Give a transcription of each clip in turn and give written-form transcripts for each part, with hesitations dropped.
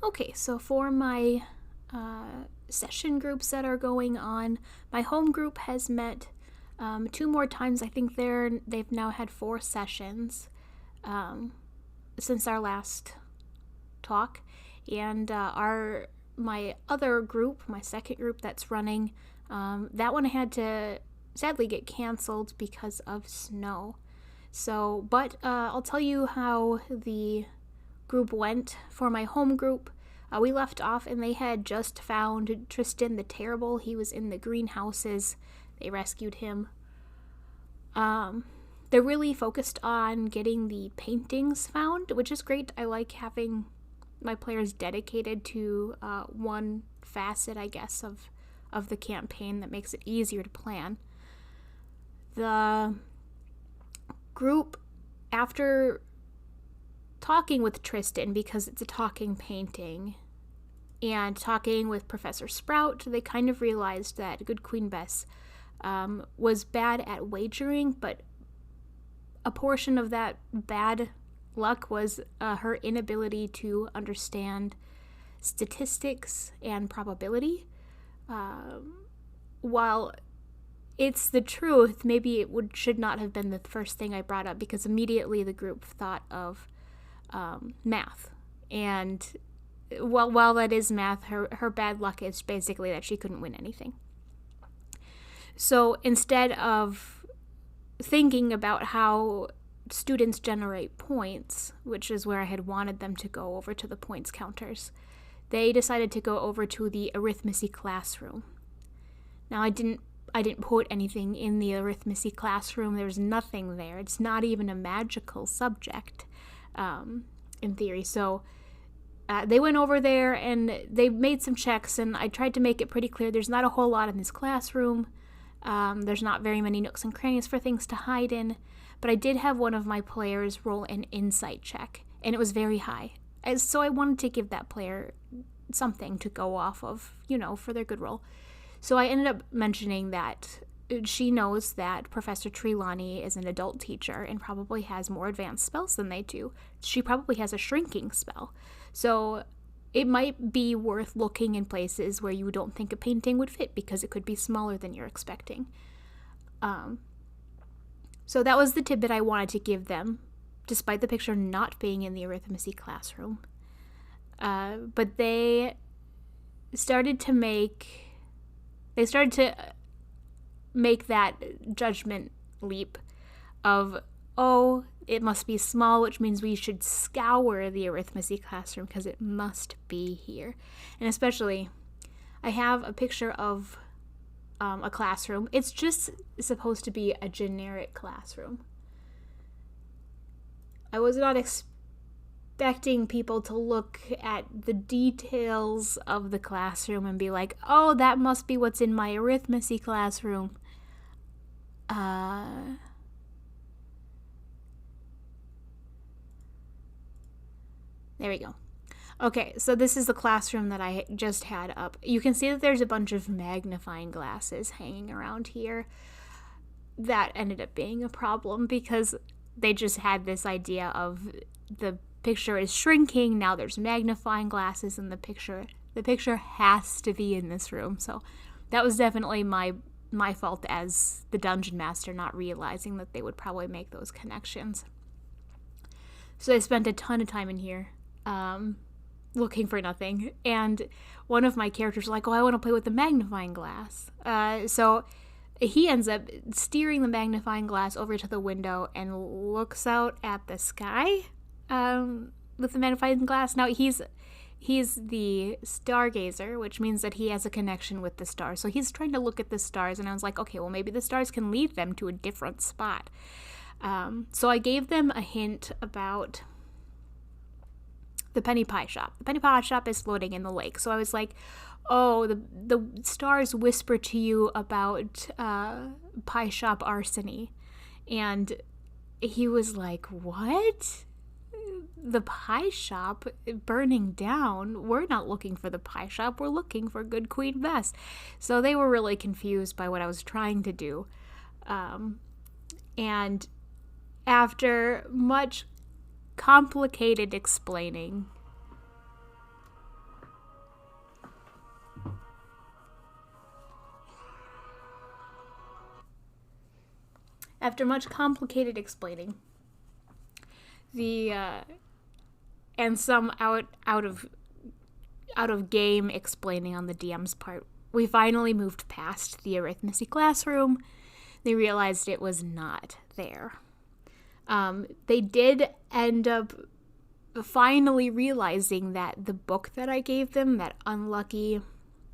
Okay, so for my session groups that are going on, my home group has met 2 more times. I think they've now had 4 sessions since our last talk, and my other group, my second group that's running, that one had to sadly get canceled because of snow. So, but I'll tell you how the group went. For my home group, we left off and they had just found Tristan the Terrible. He was in the greenhouses. They rescued him. They're really focused on getting the paintings found, which is great. I like having my players dedicated to one facet, I guess, of the campaign that makes it easier to plan. The group, after talking with Tristan, because it's a talking painting, and talking with Professor Sprout, they kind of realized that Good Queen Bess was bad at wagering, but a portion of that bad luck was her inability to understand statistics and probability. While it's the truth, maybe it should not have been the first thing I brought up, because immediately the group thought of math. And while that is math, her bad luck is basically that she couldn't win anything. So instead of thinking about how students generate points, which is where I had wanted them to go over to the points counters, they decided to go over to the arithmetic classroom. Now, I didn't put anything in the arithmetic classroom. There's nothing there. It's not even a magical subject, in theory. So they went over there and they made some checks, and I tried to make it pretty clear there's not a whole lot in this classroom. There's not very many nooks and crannies for things to hide in, but I did have one of my players roll an insight check, and it was very high. So I wanted to give that player something to go off of, for their good roll. So I ended up mentioning that she knows that Professor Trelawney is an adult teacher and probably has more advanced spells than they do. She probably has a shrinking spell. So it might be worth looking in places where you don't think a painting would fit, because it could be smaller than you're expecting. So that was the tidbit I wanted to give them, despite the picture not being in the arithmetic classroom. But they started to make that judgment leap of, oh, it must be small, which means we should scour the arithmetic classroom because it must be here. And especially, I have a picture of a classroom. It's just supposed to be a generic classroom. I was not expecting people to look at the details of the classroom and be like, oh, that must be what's in my arithmetic classroom. There we go. Okay, so this is the classroom that I just had up. You can see that there's a bunch of magnifying glasses hanging around here. That ended up being a problem because they just had this idea of the picture is shrinking, now there's magnifying glasses in the picture. The picture has to be in this room. So that was definitely my fault as the dungeon master, not realizing that they would probably make those connections. So I spent a ton of time in here looking for nothing, and one of my characters was like, oh, I want to play with the magnifying glass. So he ends up steering the magnifying glass over to the window and looks out at the sky with the magnifying glass. Now he's the stargazer, which means that he has a connection with the stars. So he's trying to look at the stars, and I was like, okay, well, maybe the stars can lead them to a different spot. So I gave them a hint about the penny pie shop. The penny pie shop is floating in the lake. So I was like, oh, the stars whisper to you about pie shop arsony. And he was like, what? The pie shop burning down? We're not looking for the pie shop. We're looking for Good Queen Bess. So they were really confused by what I was trying to do. And after much complicated explaining, After much complicated explaining, and some out of game explaining on the DM's part, we finally moved past the arithmetic classroom. They realized it was not there. They did end up finally realizing that the book that I gave them, that Unlucky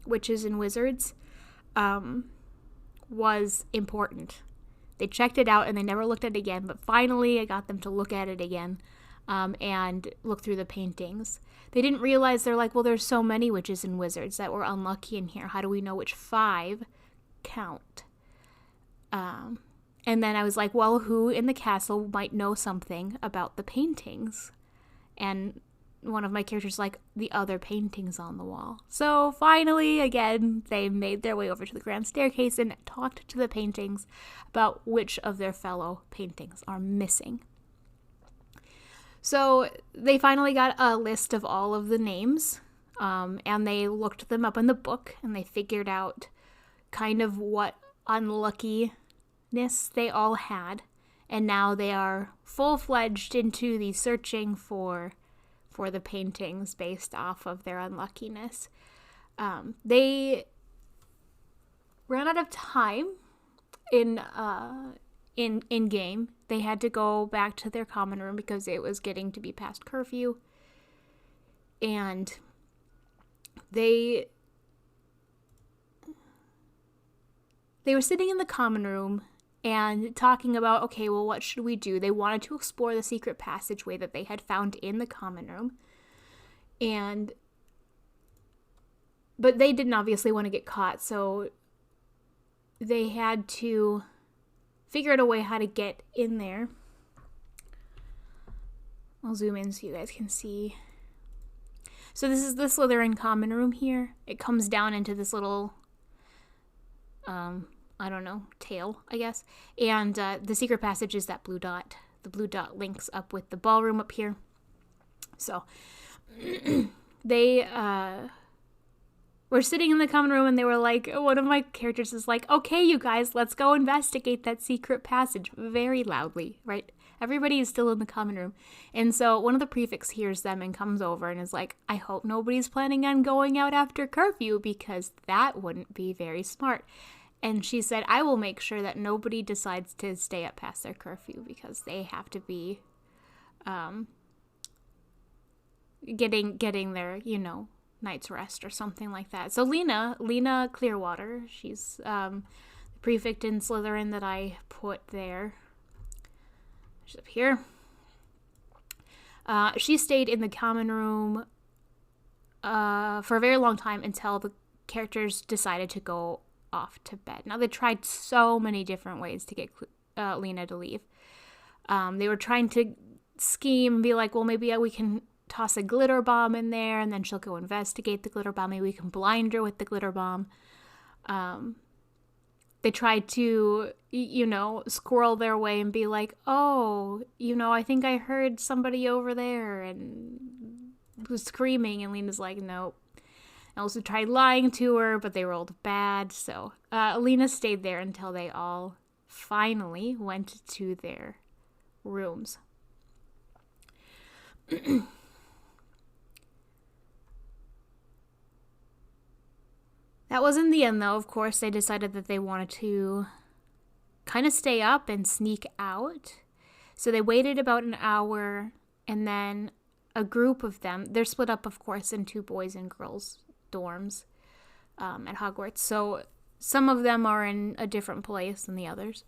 Witches and Wizards, was important. They checked it out and they never looked at it again, but finally I got them to look at it again and look through the paintings. They didn't realize, they're like, well, there's so many witches and wizards that were unlucky in here. How do we know which 5 count? And then I was like, well, who in the castle might know something about the paintings? And one of my characters like, the other paintings on the wall. So finally, again, they made their way over to the grand staircase and talked to the paintings about which of their fellow paintings are missing. So they finally got a list of all of the names, and they looked them up in the book, and they figured out kind of what unluckiness they all had. And now they are full-fledged into the searching for the paintings based off of their unluckiness. They ran out of time in game. They had to go back to their common room because it was getting to be past curfew. And they were sitting in the common room and talking about, okay, well, what should we do? They wanted to explore the secret passageway that they had found in the common room. But they didn't obviously want to get caught, so they had to figure out a way how to get in there. I'll zoom in so you guys can see. So this is the Slytherin common room here. It comes down into this little, tail, I guess. And the secret passage is that blue dot. The blue dot links up with the ballroom up here. So they were sitting in the common room and they were like, one of my characters is like, okay, you guys, let's go investigate that secret passage, very loudly, right? Everybody is still in the common room. And so one of the prefects hears them and comes over and is like, I hope nobody's planning on going out after curfew because that wouldn't be very smart. And she said, I will make sure that nobody decides to stay up past their curfew because they have to be getting their, night's rest or something like that. So Lena Clearwater, she's the prefect in Slytherin that I put there. She's up here. She stayed in the common room for a very long time until the characters decided to go off to bed. Now, they tried so many different ways to get Lena to leave. They were trying to scheme and be like, well, maybe we can toss a glitter bomb in there and then she'll go investigate the glitter bomb. Maybe we can blind her with the glitter bomb. They tried to, squirrel their way and be like, oh, I think I heard somebody over there and was screaming. And Lena's like, nope. I also tried lying to her, but they rolled bad. So Lena stayed there until they all finally went to their rooms. That wasn't the end, though. Of course, they decided that they wanted to kind of stay up and sneak out. So they waited about an hour, and then a group of them, they're split up, of course, into boys and girls dorms at Hogwarts. So some of them are in a different place than the others.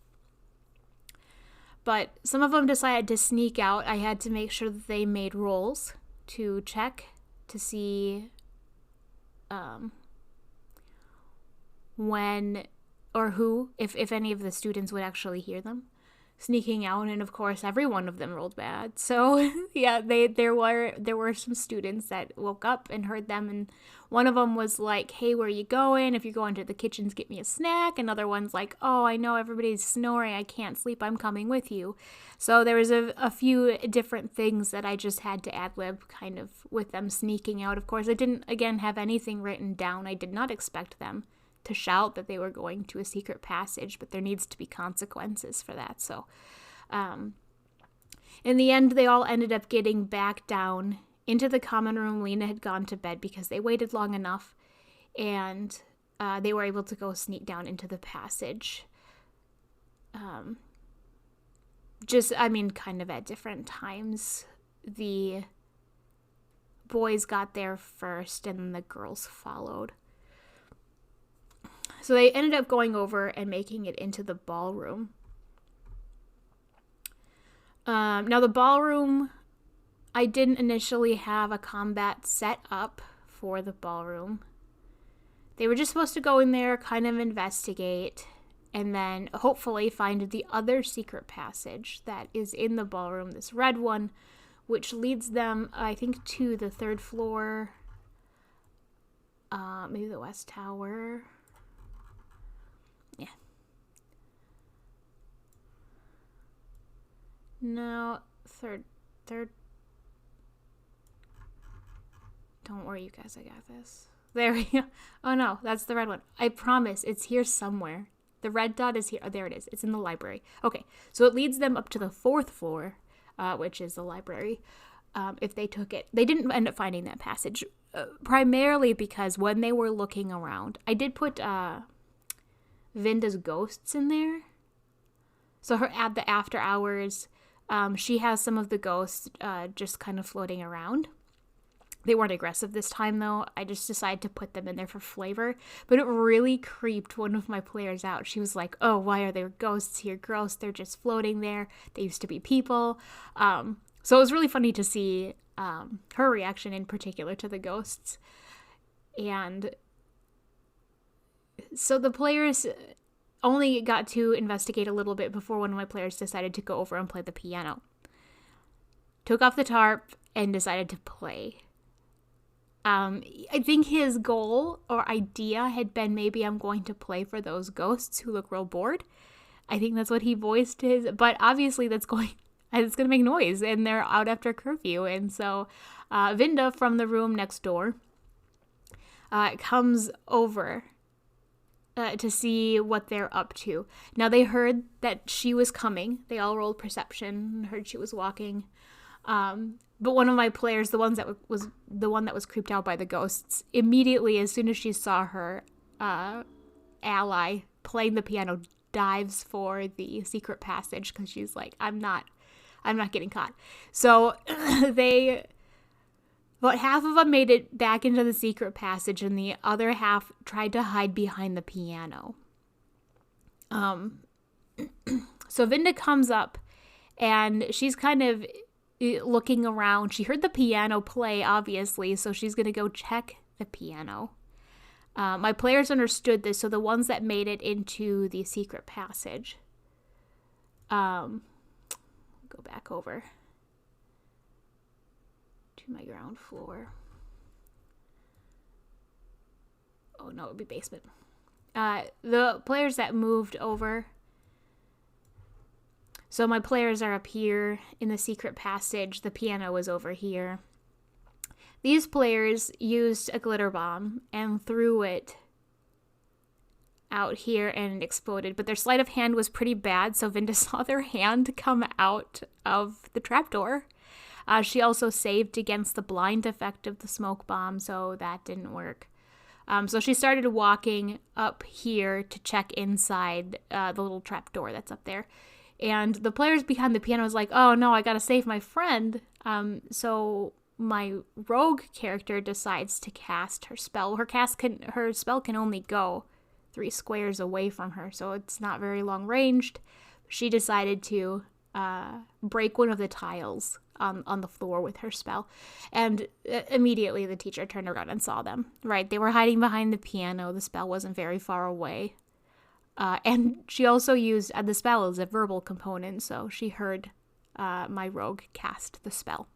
But some of them decided to sneak out. I had to make sure that they made rolls to check to see when or who, if any of the students would actually hear them sneaking out. And of course, every one of them rolled bad. So yeah, there were some students that woke up and heard them, and one of them was like, hey, where are you going? If you're going to the kitchens, get me a snack. Another one's like, oh, I know everybody's snoring, I can't sleep, I'm coming with you. So there was a few different things that I just had to ad-lib kind of with them sneaking out. Of course, I didn't, again, have anything written down. I did not expect them to shout that they were going to a secret passage, but there needs to be consequences for that. So in the end, they all ended up getting back down into the common room. Lena had gone to bed because they waited long enough, and they were able to go sneak down into the passage. Kind of at different times. The boys got there first, and then the girls followed. So they ended up going over and making it into the ballroom. Now the ballroom, I didn't initially have a combat set up for the ballroom. They were just supposed to go in there, kind of investigate, and then hopefully find the other secret passage that is in the ballroom, this red one, which leads them, I think, to the 3rd floor, maybe the West Tower. Yeah. No, third. Don't worry, you guys, I got this. There we go. Oh no, that's the red one. I promise, it's here somewhere. The red dot is here. Oh, there it is. It's in the library. Okay, so it leads them up to the 4th floor, which is the library. If they took it, they didn't end up finding that passage, primarily because when they were looking around, I did put Vinda's ghosts in there. So her at the after hours, she has some of the ghosts just kind of floating around. They weren't aggressive this time, though. I just decided to put them in there for flavor. But it really creeped one of my players out. She was like, oh, why are there ghosts here? Gross, they're just floating there. They used to be people. So it was really funny to see her reaction in particular to the ghosts. And so the players only got to investigate a little bit before one of my players decided to go over and play the piano. Took off the tarp and decided to play. I think his goal or idea had been, maybe I'm going to play for those ghosts who look real bored. I think that's what he voiced his, but obviously it's going to make noise, and they're out after curfew. And so Vinda from the room next door comes over to see what they're up to. Now they heard that she was coming. They all rolled perception, heard she was walking. But one of my players, the one that was creeped out by the ghosts, immediately, as soon as she saw her ally playing the piano, dives for the secret passage because she's like, I'm not getting caught. So about half of them made it back into the secret passage, and the other half tried to hide behind the piano. So Vinda comes up, and she's kind of looking around. She heard the piano play, obviously, so she's going to go check the piano. My players understood this, so the ones that made it into the secret passage. Go back over to my ground floor. Oh no, it would be basement. The players that moved over. So my players are up here in the secret passage. The piano is over here. These players used a glitter bomb and threw it out here, and it exploded. But their sleight of hand was pretty bad, so Vinda saw their hand come out of the trapdoor. She also saved against the blind effect of the smoke bomb, so that didn't work. So she started walking up here to check inside the little trapdoor that's up there. And the players behind the piano was like, oh no, I gotta save my friend. So my rogue character decides to cast her spell. Her spell can only go 3 squares away from her, so it's not very long ranged. She decided to break one of the tiles on the floor with her spell. And immediately the teacher turned around and saw them. Right, they were hiding behind the piano. The spell wasn't very far away. And she also used the spell as a verbal component, so she heard my rogue cast the spell.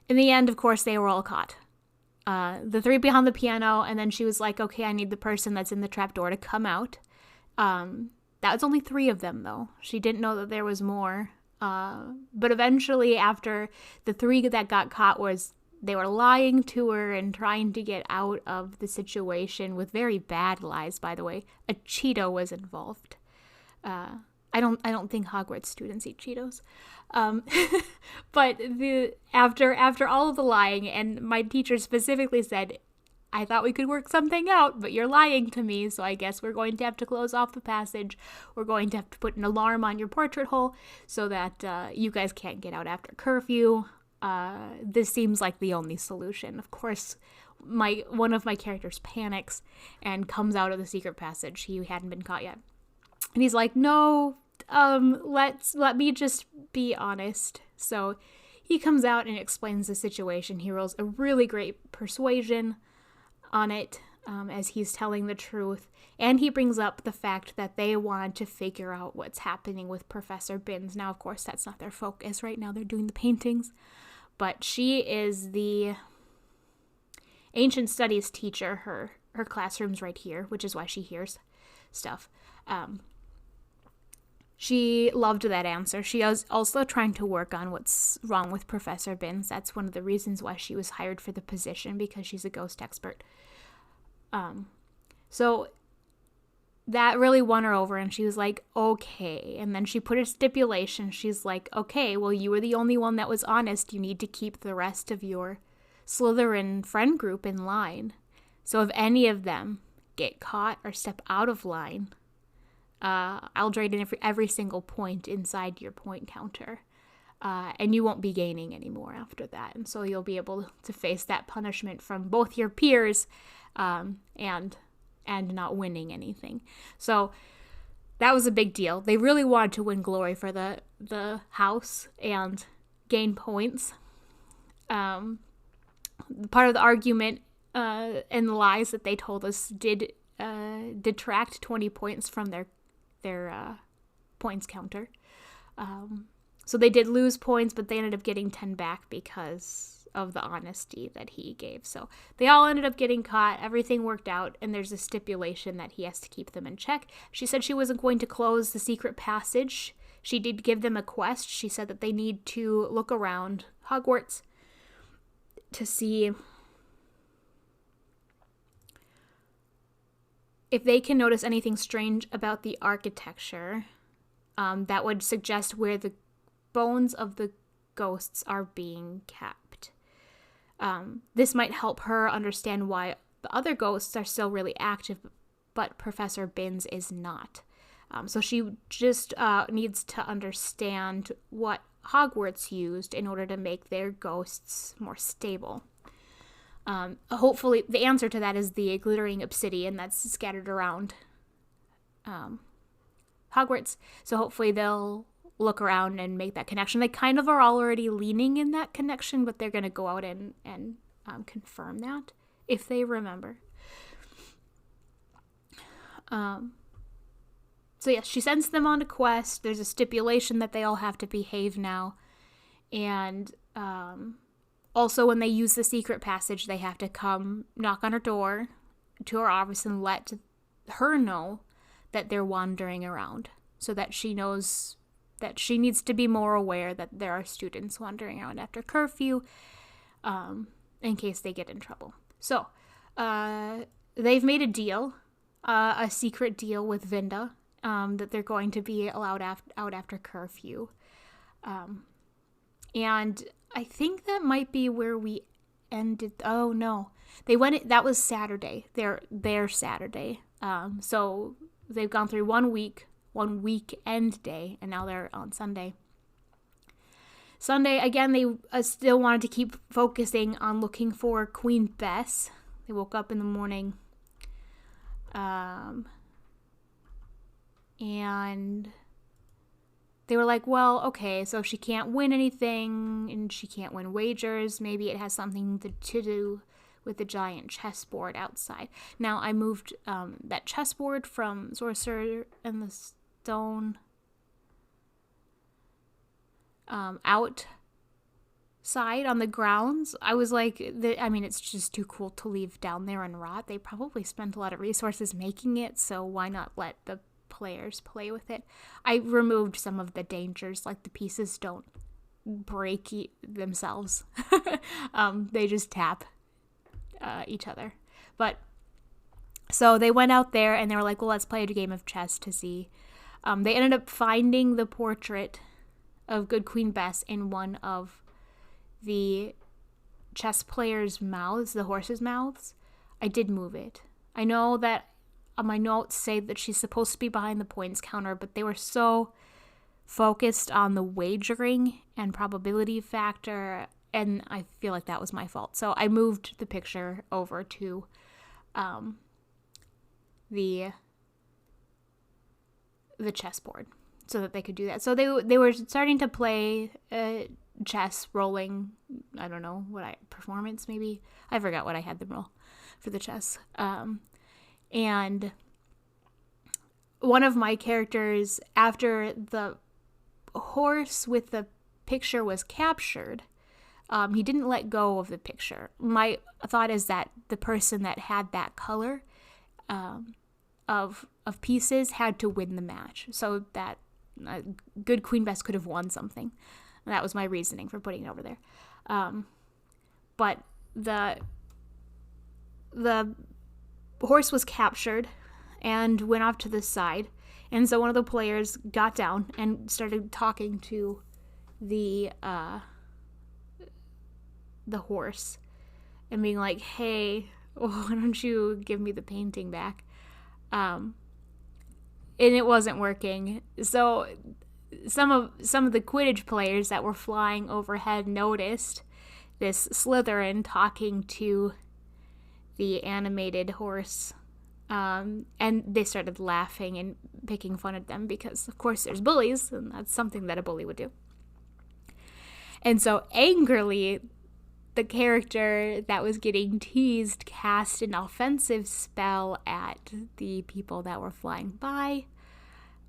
In the end, of course, they were all caught. The 3 behind the piano, and then she was like, okay, I need the person that's in the trapdoor to come out. That was only 3 of them, though. She didn't know that there was more. But eventually, after the 3 that got caught was they were lying to her and trying to get out of the situation with very bad lies, by the way. A Cheeto was involved. I don't think Hogwarts students eat Cheetos. But after all of the lying, and my teacher specifically said, I thought we could work something out, but you're lying to me, so I guess we're going to have to close off the passage. We're going to have to put an alarm on your portrait hole so that you guys can't get out after curfew. This seems like the only solution. Of course, one of my characters panics and comes out of the secret passage. He hadn't been caught yet. And he's like, no, let me just be honest. So he comes out and explains the situation. He rolls a really great persuasion on it as he's telling the truth. And he brings up the fact that they want to figure out what's happening with Professor Binns. Now, of course, that's not their focus. Right now they're doing the paintings. But she is the ancient studies teacher. Her classroom's right here, which is why she hears stuff. She loved that answer. She was also trying to work on what's wrong with Professor Binns. That's one of the reasons why she was hired for the position, because she's a ghost expert. So that really won her over, and she was like, okay. And then she put a stipulation. She's like, okay, well, you were the only one that was honest. You need to keep the rest of your Slytherin friend group in line. So if any of them get caught or step out of line, I'll trade in every single point inside your point counter. And you won't be gaining anymore after that. And so you'll be able to face that punishment from both your peers and not winning anything. So that was a big deal. They really wanted to win glory for the house and gain points. Part of the argument and the lies that they told us did detract 20 points from their points counter. So they did lose points, but they ended up getting 10 back because of the honesty that he gave. So they all ended up getting caught. Everything worked out, and there's a stipulation that he has to keep them in check. She said she wasn't going to close the secret passage. She did give them a quest. She said that they need to look around Hogwarts to see if they can notice anything strange about the architecture that would suggest where the bones of the ghosts are being kept. This might help her understand why the other ghosts are still really active, but Professor Binns is not. So she just needs to understand what Hogwarts used in order to make their ghosts more stable. Hopefully, the answer to that is the glittering obsidian that's scattered around Hogwarts. So hopefully they'll look around and make that connection. They kind of are already leaning in that connection, but they're going to go out and confirm that if they remember. So yes, she sends them on a quest. There's a stipulation that they all have to behave now. And also when they use the secret passage, they have to come knock on her door to her office and let her know that they're wandering around, so that she knows that she needs to be more aware that there are students wandering around after curfew, in case they get in trouble. So they've made a deal, a secret deal with Vinda, that they're going to be allowed out after curfew. And I think that might be where we ended. Oh no, that was Saturday. Their Saturday. So they've gone through 1 weekend day, and now they're on Sunday. Sunday, again, they still wanted to keep focusing on looking for Queen Bess. They woke up in the morning, and they were like, well, okay, so if she can't win anything and she can't win wagers, maybe it has something to do with the giant chessboard outside. Now, I moved that chessboard from Sorcerer and the Stone outside on the grounds. I was like, it's just too cool to leave down there and rot. They probably spent a lot of resources making it, so why not let the players play with it? I removed some of the dangers, like the pieces don't break themselves. They just tap each other. But so they went out there and they were like, well, let's play a game of chess to see. They ended up finding the portrait of Good Queen Bess in one of the chess players' mouths, the horses' mouths. I did move it. I know that my notes say that she's supposed to be behind the points counter, but they were so focused on the wagering and probability factor, and I feel like that was my fault. So I moved the picture over to the chessboard so that they could do that. So they were starting to play chess, rolling, I don't know, performance maybe? I forgot what I had them roll for the chess. And one of my characters, after the horse with the picture was captured, he didn't let go of the picture. My thought is that the person that had that color of pieces had to win the match, so that Good Queen Bess could have won something. And that was my reasoning for putting it over there. But the horse was captured and went off to the side. And so one of the players got down and started talking to the horse and being like, hey, why don't you give me the painting back? And it wasn't working. So some of the Quidditch players that were flying overhead noticed this Slytherin talking to the animated horse. And they started laughing and picking fun at them because, of course, there's bullies, and that's something that a bully would do. And so angrily, the character that was getting teased cast an offensive spell at the people that were flying by.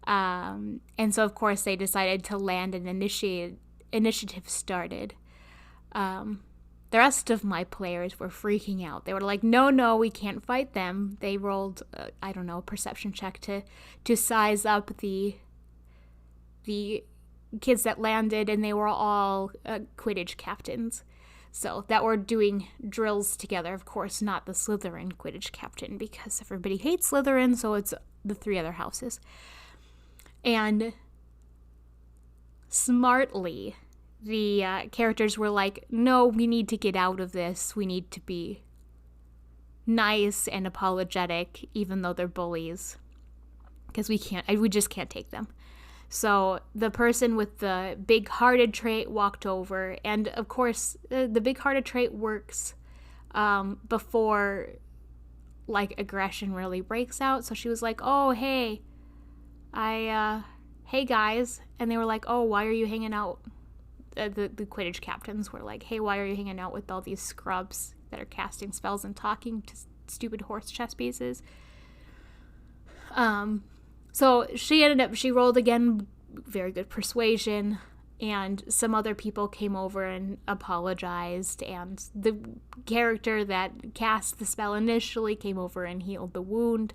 And so, of course, they decided to land an initiative started. The rest of my players were freaking out. They were like, no, we can't fight them. They rolled, a perception check to size up the kids that landed, and they were all Quidditch captains. So that were doing drills together. Of course, not the Slytherin Quidditch captain, because everybody hates Slytherin, so it's the 3 other houses. And smartly, the characters were like, no, we need to get out of this. We need to be nice and apologetic, even though they're bullies, because we just can't take them. So the person with the big-hearted trait walked over, and of course, the big-hearted trait works before, aggression really breaks out. So she was like, oh, hey, hey guys, and they were like, oh, why are you hanging out? The Quidditch captains were like, hey, why are you hanging out with all these scrubs that are casting spells and talking to stupid horse chess pieces? So she rolled again, very good persuasion, and some other people came over and apologized, and the character that cast the spell initially came over and healed the wound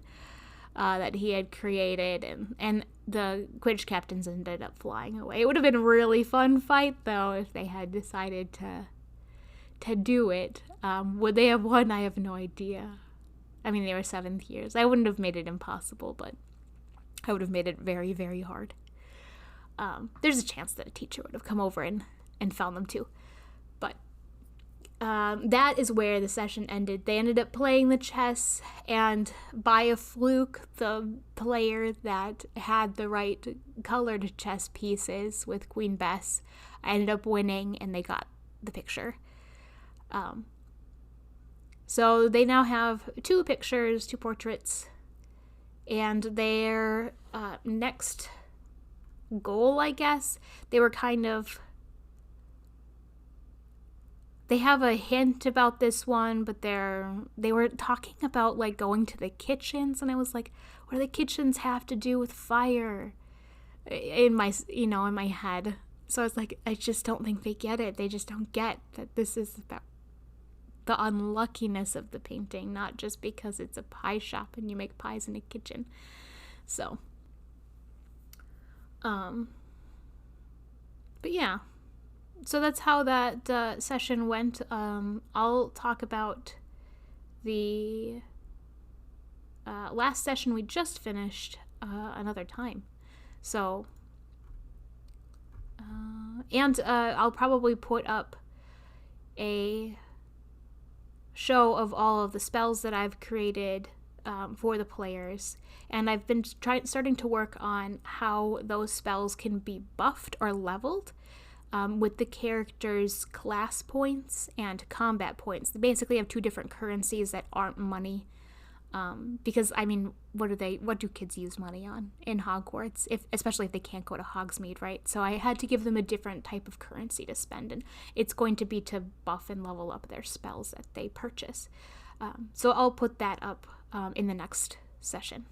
that he had created, and the Quidditch captains ended up flying away. It would have been a really fun fight, though, if they had decided to do it. Would they have won? I have no idea. I mean, they were 7th years. I wouldn't have made it impossible, but I would have made it very, very hard. There's a chance that a teacher would have come over and found them too. But that is where the session ended. They ended up playing the chess, and by a fluke, the player that had the right colored chess pieces with Queen Bess ended up winning, and they got the picture. So they now have 2 pictures, 2 portraits, and their next goal, I guess, they have a hint about this one, but they were talking about going to the kitchens, and I was like, what do the kitchens have to do with fire? In my head. So I was like, I just don't think they get it. They just don't get that this is about the unluckiness of the painting, not just because it's a pie shop and you make pies in a kitchen. So, but yeah, so that's how that session went. I'll talk about the last session we just finished another time. So, and I'll probably put up a show of all of the spells that I've created for the players. And I've been starting to work on how those spells can be buffed or leveled with the characters' class points and combat points. They basically have two different currencies that aren't money. Because I mean, what do kids use money on in Hogwarts? Especially if they can't go to Hogsmeade, right? So I had to give them a different type of currency to spend, and it's going to be to buff and level up their spells that they purchase. So I'll put that up in the next session.